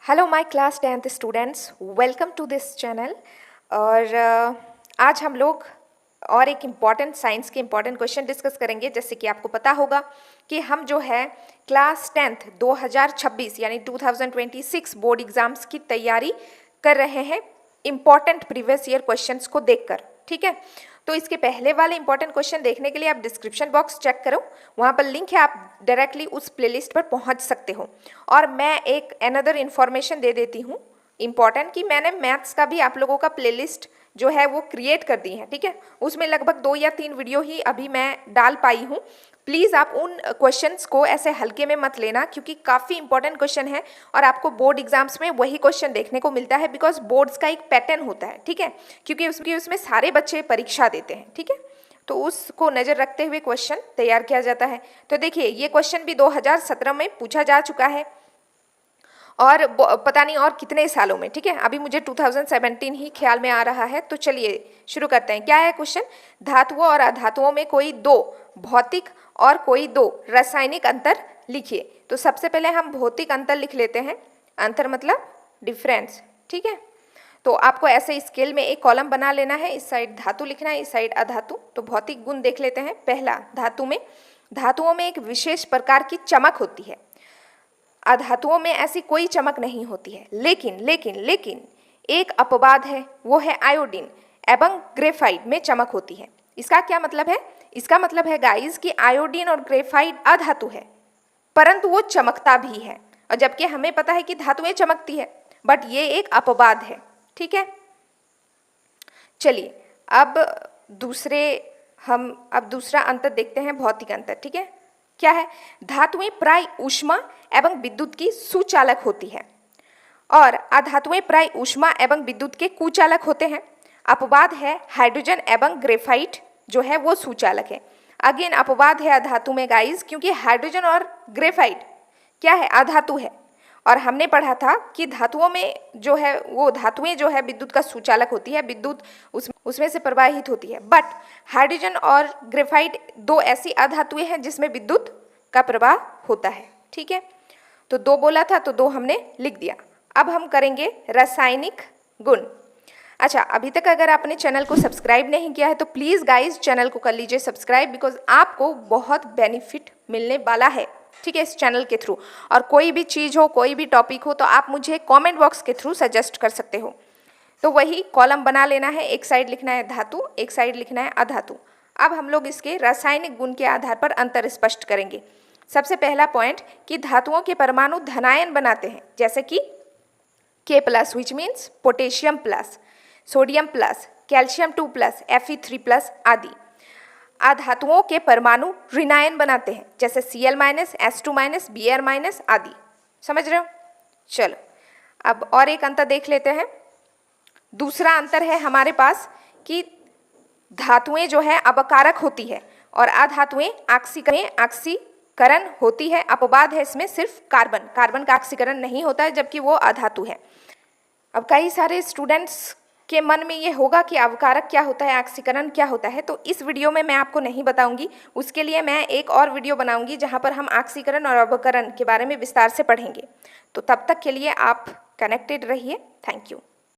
Hello my class 10th students, welcome to this channel. और आज हम लोग और एक इम्पॉर्टेंट साइंस के इम्पॉर्टेंट क्वेश्चन डिस्कस करेंगे। जैसे कि आपको पता होगा कि हम जो है क्लास 10th 2026 यानी 2026 बोर्ड एग्जाम्स की तैयारी कर रहे हैं इम्पॉर्टेंट प्रीवियस ईयर क्वेश्चंस को देखकर। ठीक है, तो इसके पहले वाले इंपॉर्टेंट क्वेश्चन देखने के लिए आप डिस्क्रिप्शन बॉक्स चेक करो, वहाँ पर लिंक है, आप डायरेक्टली उस प्लेलिस्ट पर पहुँच सकते हो। और मैं एक अनदर इन्फॉर्मेशन दे देती हूँ इम्पॉर्टेंट कि मैंने मैथ्स का भी आप लोगों का प्लेलिस्ट जो है वो क्रिएट कर दी है। ठीक है, उसमें लगभग 2 या 3 वीडियो ही अभी मैं डाल पाई हूँ। प्लीज़ आप उन क्वेश्चंस को ऐसे हल्के में मत लेना, क्योंकि काफ़ी इंपॉर्टेंट क्वेश्चन है और आपको बोर्ड एग्जाम्स में वही क्वेश्चन देखने को मिलता है, बिकॉज बोर्ड्स का एक पैटर्न होता है। ठीक है, क्योंकि उसमें सारे बच्चे परीक्षा देते हैं। ठीक है, तो उसको नज़र रखते हुए क्वेश्चन तैयार किया जाता है। तो देखिए, ये क्वेश्चन भी 2017 में पूछा जा चुका है और पता नहीं और कितने सालों में। ठीक है, अभी मुझे 2017 ही ख्याल में आ रहा है। तो चलिए शुरू करते हैं। क्या है क्वेश्चन? धातुओं और अधातुओं में कोई 2 भौतिक और कोई 2 रासायनिक अंतर लिखिए। तो सबसे पहले हम भौतिक अंतर लिख लेते हैं। अंतर मतलब डिफरेंस। ठीक है, तो आपको ऐसे स्केल में एक कॉलम बना लेना है, इस साइड धातु लिखना है, इस साइड अधातु। तो भौतिक गुण देख लेते हैं। पहला, धातुओं में एक विशेष प्रकार की चमक होती है। अधातुओं में ऐसी कोई चमक नहीं होती है। लेकिन एक अपवाद है, वो है आयोडीन एवं ग्रेफाइट में चमक होती है। इसका क्या मतलब है? इसका मतलब है गाइस कि आयोडीन और ग्रेफाइट अधातु है, परंतु वो चमकता भी है। और जबकि हमें पता है कि धातुएं चमकती है, बट ये एक अपवाद है। ठीक है, चलिए अब दूसरा अंतर देखते हैं, भौतिक अंतर। ठीक है, क्या है? धातुएं प्राय ऊष्मा एवं विद्युत की सुचालक होती है और अधातुएं प्राय ऊष्मा एवं विद्युत के कुचालक होते हैं। अपवाद है हाइड्रोजन एवं ग्रेफाइट जो है वो सुचालक है। अगेन अपवाद है अधातु में गाइस, क्योंकि हाइड्रोजन और ग्रेफाइट क्या है? अधातु है। और हमने पढ़ा था कि धातुओं में जो है वो धातुएं जो है विद्युत का सुचालक होती है, विद्युत उसमें से प्रवाहित होती है। बट हाइड्रोजन और ग्रेफाइट 2 ऐसी अधातुएं हैं जिसमें विद्युत का प्रवाह होता है। ठीक है, तो 2 बोला था तो 2 हमने लिख दिया। अब हम करेंगे रासायनिक गुण। अच्छा, अभी तक अगर आपने चैनल को सब्सक्राइब नहीं किया है तो प्लीज़ गाइज चैनल को कर लीजिए सब्सक्राइब, बिकॉज आपको बहुत बेनिफिट मिलने वाला है। ठीक है, इस चैनल के थ्रू। और कोई भी चीज़ हो, कोई भी टॉपिक हो, तो आप मुझे कमेंट बॉक्स के थ्रू सजेस्ट कर सकते हो। तो वही कॉलम बना लेना है, एक साइड लिखना है धातु, एक साइड लिखना है अधातु। अब हम लोग इसके रासायनिक गुण के आधार पर अंतर स्पष्ट करेंगे। सबसे पहला पॉइंट कि धातुओं के परमाणु धनायन बनाते हैं, जैसे कि K+ which means potassium plus, sodium plus, calcium 2+, Fe3+ आदि। अधातुओं के परमाणु ऋणायन बनाते हैं, जैसे Cl-, S2-, Br- आदि। समझ रहे हो? चलो अब और एक अंतर देख लेते हैं। दूसरा अंतर है हमारे पास कि धातुएं जो है अपकारक होती है और अधातुएं ऑक्सीकरण होती है। अपवाद है इसमें सिर्फ कार्बन का ऑक्सीकरण नहीं होता है, जबकि वो अधातु है। अब कई सारे स्टूडेंट्स के मन में ये होगा कि अवकारक क्या होता है, ऑक्सीकरण क्या होता है, तो इस वीडियो में मैं आपको नहीं बताऊंगी। उसके लिए मैं एक और वीडियो बनाऊंगी जहां पर हम ऑक्सीकरण और अवकरण के बारे में विस्तार से पढ़ेंगे। तो तब तक के लिए आप कनेक्टेड रहिए। Thank you.